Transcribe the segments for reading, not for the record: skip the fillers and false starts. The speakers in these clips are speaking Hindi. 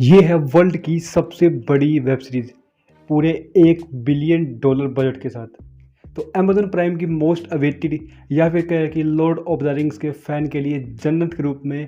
ये है वर्ल्ड की सबसे बड़ी वेब सीरीज पूरे $1 बिलियन बजट के साथ। तो अमेजन प्राइम की मोस्ट अवेटेड या फिर कहें कि लॉर्ड ऑफ द रिंग्स के फैन के लिए जन्नत के रूप में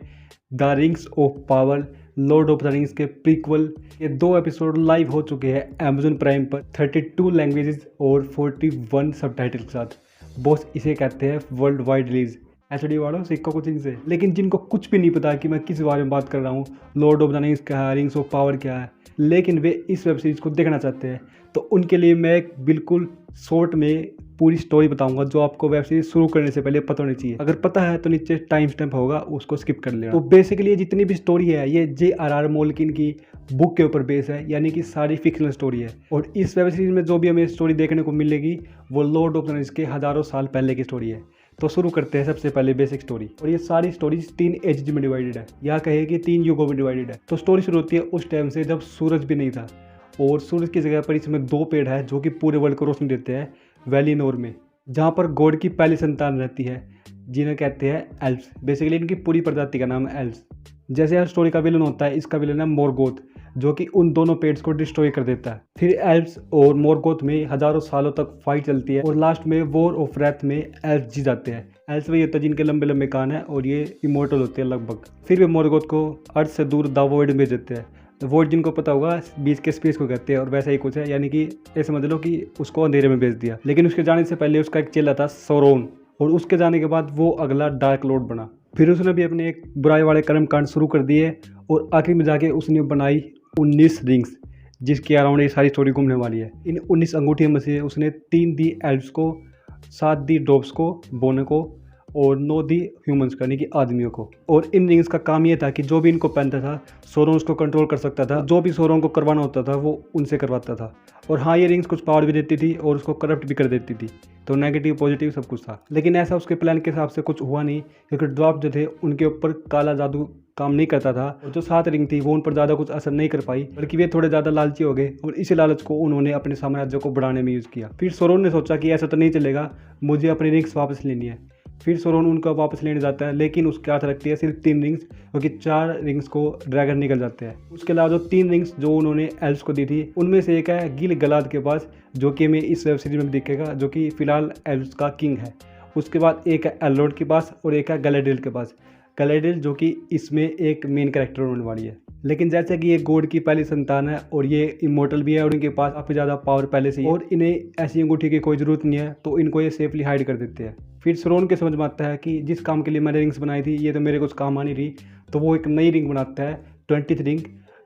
the rings of power, Lord of the rings के प्रीक्वल, ये 2 एपिसोड लाइव हो चुके हैं अमेजन प्राइम पर 32 लैंग्वेजेस और 41 सबटाइटल के साथ। बॉस इसे कहते हैं वर्ल्ड वाइड रिलीज। एचडी वालों सिक्का कुछ इनसे, लेकिन जिनको कुछ भी नहीं पता कि मैं किस बारे में बात कर रहा हूँ, लॉर्ड ऑफ द रिंग्स क्या है, रिंग्स ऑफ पावर क्या है, लेकिन वे इस वेब सीरीज़ को देखना चाहते हैं, तो उनके लिए मैं एक बिल्कुल शॉर्ट में पूरी स्टोरी बताऊंगा जो आपको वेब सीरीज शुरू करने से पहले पता होनी चाहिए। अगर पता है तो नीचे टाइम स्टैम्प होगा, उसको स्किप कर लेना। तो बेसिकली ये जितनी भी स्टोरी है ये J.R.R. मोल्किन की बुक के ऊपर बेस है, यानी कि सारी फिक्शनल स्टोरी है। और इस वेब सीरीज में जो भी हमें स्टोरी देखने को मिलेगी वो लॉर्ड ऑफ द रिंग्स के हज़ारों साल पहले की स्टोरी है। तो शुरू करते हैं सबसे पहले बेसिक स्टोरी। और ये सारी स्टोरीज 3 एजेस में डिवाइडेड है, या कहे कि 3 युगों में डिवाइडेड है। तो स्टोरी शुरू होती है उस टाइम से जब सूरज भी नहीं था, और सूरज की जगह पर इसमें 2 पेड़ है जो कि पूरे वर्ल्ड को रोशनी देते हैं, वैलिनोर में, जहाँ पर गॉड की पहली संतान रहती है जिन्हें कहते हैं एल्व्स। बेसिकली इनकी पूरी प्रजाति का नाम है एल्व्स। जैसे हर स्टोरी का विलन होता है, इसका विलन है मोरगोथ, जो कि उन दोनों पेड्स को डिस्ट्रॉय कर देता है। फिर एल्व्स और मोरगोथ में हजारों सालों तक फाइट चलती है और लास्ट में वॉर ऑफ रेथ में एल्व्स जीत जाते हैं। एल्व्स वही होता है जिनके लंबे लंबे कान हैं और ये इमोर्टल होते हैं लगभग। फिर वे मोरगोथ को अर्थ से दूर द वॉइड में भेज देते हैं। वॉइड जिनको पता होगा बीच के स्पेस को कहते हैं, और वैसा ही कुछ है, यानी कि ये समझ लो कि उसको अंधेरे में भेज दिया। लेकिन उसके जाने से पहले उसका एक चेला था सोरोन, और उसके जाने के बाद वो अगला डार्क लॉर्ड बना। फिर उसने भी अपने एक बुराई वाले कर्म कांड शुरू कर दिए और आखिर में जाके उसने बनाई 19 रिंग्स, जिसके अराउंड ये सारी स्टोरी घूमने वाली है। इन 19 अंगूठियों में से उसने 3 दी एल्व्स को, 7 दी ड्रॉप्स को, बोने को, और 9 दी ह्यूमंस का, यानी कि आदमियों को। और इन रिंग्स का काम ये था कि जो भी इनको पहनता था सोरोन उसको कंट्रोल कर सकता था, जो भी सोरोन को करवाना होता था वो उनसे करवाता था। और हाँ, ये रिंग्स कुछ पावर भी देती थी और उसको करप्ट भी कर देती थी, तो नेगेटिव पॉजिटिव सब कुछ था। लेकिन ऐसा उसके प्लान के हिसाब से कुछ हुआ नहीं, क्योंकि ड्रॉप जो थे उनके ऊपर काला जादू काम नहीं करता था, और जो 7 रिंग थी वो उन पर ज़्यादा कुछ असर नहीं कर पाई, बल्कि वे थोड़े ज़्यादा लालची हो गए और इसी लालच को उन्होंने अपने साम्राज्य को बढ़ाने में यूज़ किया। फिर सोरोन ने सोचा कि ऐसा तो नहीं चलेगा, मुझे अपनी रिंग्स वापस लेनी है। फिर सोरोन उनका वापस लेने जाता है, लेकिन उसके हाथ रखती है सिर्फ 3 रिंग्स, क्योंकि 4 रिंग्स को ड्रैगन निकल जाते हैं। उसके अलावा जो 3 रिंग्स जो उन्होंने एल्व्स को दी थी उनमें से एक है गिल गलाद के पास, जो कि हमें इस वेब सीरीज में दिखेगा, जो कि फिलहाल एल्व्स का किंग है। उसके बाद एक है एल्रोड के पास और एक है गैलेड्रियल के पास। गैलेड्रियल जो कि इसमें एक मेन कैरेक्टर होने वाली है। लेकिन जैसे कि ये गॉड की पहली संतान है और ये इमोर्टल भी है और इनके पास काफ़ी ज़्यादा पावर पहले से ही, और इन्हें ऐसी अंगूठी की कोई ज़रूरत नहीं है, तो इनको ये सेफली हाइड कर देते हैं। फिर सोरोन के समझ में आता है कि जिस काम के लिए मैंने रिंग्स बनाई थी ये तो मेरे कुछ काम आनी रही, तो वो एक नई रिंग बनाता है 20th रिंग,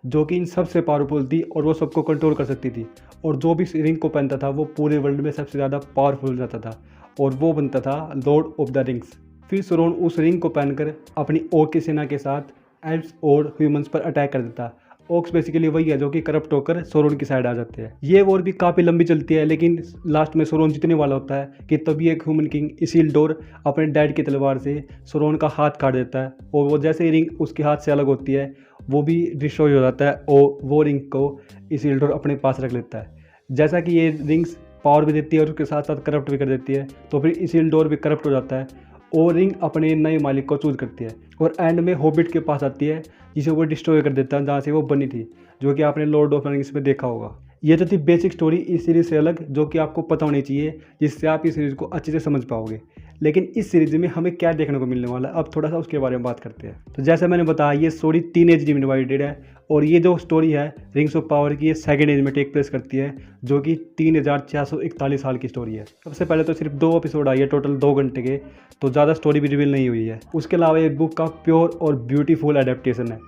जो कि इन सबसे पावरफुल थी और वो सबको कंट्रोल कर सकती थी। और जो भी इस रिंग को पहनता था वो पूरे वर्ल्ड में सबसे ज़्यादा पावरफुल हो जाता था, और वो बनता था लॉर्ड ऑफ द रिंग्स। फिर सोरोन उस रिंग को पहनकर अपनी ओक की सेना के साथ एल्व्स और ह्यूमंस पर अटैक कर देता। ओक्स बेसिकली वही है जो कि करप्ट होकर सोरोन की साइड आ जाते हैं। ये वॉर भी काफ़ी लंबी चलती है, लेकिन लास्ट में सोरोन जीतने वाला होता है कि तभी एक ह्यूमन किंग इसिल्डोर अपने डैड की तलवार से सोरोन का हाथ काट देता है, और वो जैसे ही रिंग उसके हाथ से अलग होती है वो भी डिस्ट्रॉय हो जाता है, और वो रिंग को इसिल्डोर अपने पास रख लेता है। जैसा कि ये रिंग्स पावर भी देती है और उसके साथ साथ करप्ट भी कर देती है, तो फिर इसिल्डोर भी करप्ट हो जाता है और रिंग अपने नए मालिक को चूज करती है, और एंड में हॉबिट के पास आती है जिसे वो डिस्ट्रॉय कर देता है जहाँ से वो बनी थी, जो कि आपने लॉर्ड ऑफ द रिंग्स में देखा होगा। ये तो थी बेसिक स्टोरी इस सीरीज़ से अलग, जो कि आपको पता होनी चाहिए, जिससे आप इस सीरीज़ को अच्छे से समझ पाओगे। लेकिन इस सीरीज में हमें क्या देखने को मिलने वाला है, अब थोड़ा सा उसके बारे में बात करते हैं। तो जैसा मैंने बताया ये स्टोरी 3 एज में डिवाइडेड है, और ये जो स्टोरी है रिंग्स ऑफ पावर की, ये 2nd एज में टेक प्लेस करती है, जो कि 3641 साल की स्टोरी है। सबसे पहले तो सिर्फ 2 एपिसोड आई है टोटल 2 घंटे के, तो ज़्यादा स्टोरी भी रिवील नहीं हुई है। उसके अलावा ये बुक का प्योर और ब्यूटीफुल एडेप्टेशन है,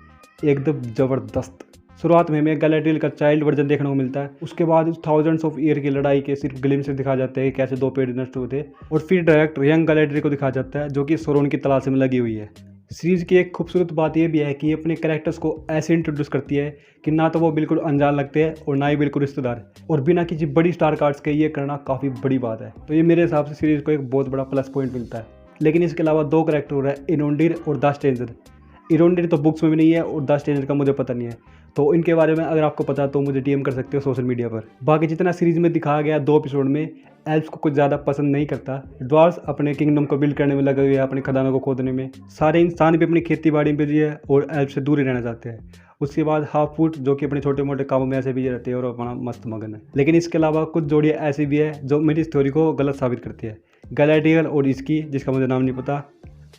एकदम ज़बरदस्त। शुरुआत में हमें गैलेड्रियल का चाइल्ड वर्जन देखने को मिलता है, उसके बाद थाउजेंड्स ऑफ ईयर की लड़ाई के सिर्फ ग्लिम्स से दिखा जाते हैं कैसे 2 पेड़ नष्ट हुए थे, और फिर डायरेक्ट यंग गैलेड्रियल को दिखाया जाता है जो कि सोरोन की तलाश में लगी हुई है। सीरीज़ की एक खूबसूरत बात यह भी है कि ये अपने कैरेक्टर्स को ऐसे इंट्रोड्यूस करती है कि ना तो वो बिल्कुल अनजान लगते हैं और ना ही बिल्कुल रिश्तेदार, और बिना किसी बड़ी स्टार कार्ड्स के ये करना काफ़ी बड़ी बात है। तो ये मेरे हिसाब से सीरीज़ को एक बहुत बड़ा प्लस पॉइंट मिलता है। लेकिन इसके अलावा 2 कैरेक्टर है, इनोंडिर और द स्ट्रेंजर। इरोनिटी तो बुक्स में भी नहीं है और द स्ट्रेंजर का मुझे पता नहीं है। तो इनके बारे में अगर आपको पता तो मुझे डीएम कर सकते हो सोशल मीडिया पर। बाकी जितना सीरीज़ में दिखाया गया 2 एपिसोड में, एल्फ्स को कुछ ज़्यादा पसंद नहीं करता। ड्वार्फ्स अपने किंगडम को बिल्ड करने में लगे हुए हैं, अपने खदानों को खोदने में। सारे इंसान भी अपनी खेती बाड़ी में बिजी है और एल्फ से दूर ही रहना चाहते हैं। उसके बाद हाफ फूट जो कि अपने छोटे मोटे कामों में ऐसे भी रहते हैं और अपना मस्त मगन है। लेकिन इसके अलावा कुछ जोड़ियाँ ऐसी भी है जो मेरी स्टोरी को गलत साबित करती है। गैलाडियल और इसकी, जिसका मुझे नाम नहीं पता,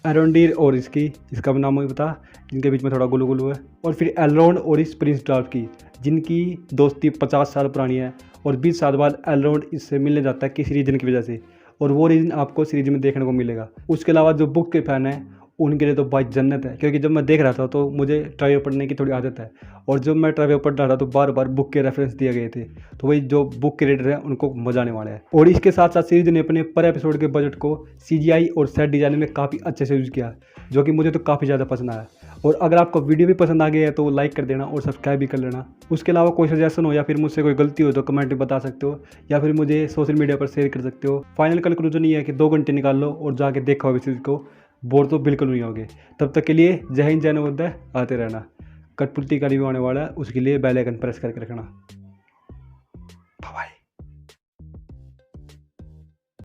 एरोंडीर और इसका भी नाम मुझे पता, जिनके बीच में थोड़ा गुलू गुलू है, और फिर एलरोंड और इस प्रिंस ड्वार्फ की, जिनकी दोस्ती 50 साल पुरानी है और 20 साल बाद एलरोंड इससे मिलने जाता है किसी रीजन की वजह से, और वो रीजन आपको सीरीज में देखने को मिलेगा। उसके अलावा जो बुक के फैन हैं उनके लिए तो भाई जन्नत है, क्योंकि जब मैं देख रहा था तो मुझे ट्राइव पढ़ने की थोड़ी आदत है, और जब मैं ट्राइव पढ़ रहा था तो बार बार बुक के रेफरेंस दिए गए थे, तो वही जो बुक के रीडर हैं उनको मजा आने वाला है। और इसके साथ साथ सीरीज ने अपने पर एपिसोड के बजट को CGI और सेट डिजाइन में काफ़ी अच्छे से यूज़ किया, जो कि मुझे तो काफ़ी ज़्यादा पसंद आया। और अगर आपको वीडियो भी पसंद आ गया है तो लाइक कर देना और सब्सक्राइब भी कर लेना। उसके अलावा कोई सजेशन हो या फिर मुझसे कोई गलती हो तो कमेंट में बता सकते हो, या फिर मुझे सोशल मीडिया पर शेयर कर सकते हो। फाइनल कंक्लूजन ये है कि 2 घंटे निकाल लो और जाके देखो इस चीज़ को, बोर तो बिल्कुल नहीं होगे। तब तक के लिए जय हिंद जय नवोदय, आते रहना। कठपुतली का रिव्यू आने वाला है, उसके लिए बेल आइकन प्रेस करके रखना। बाय।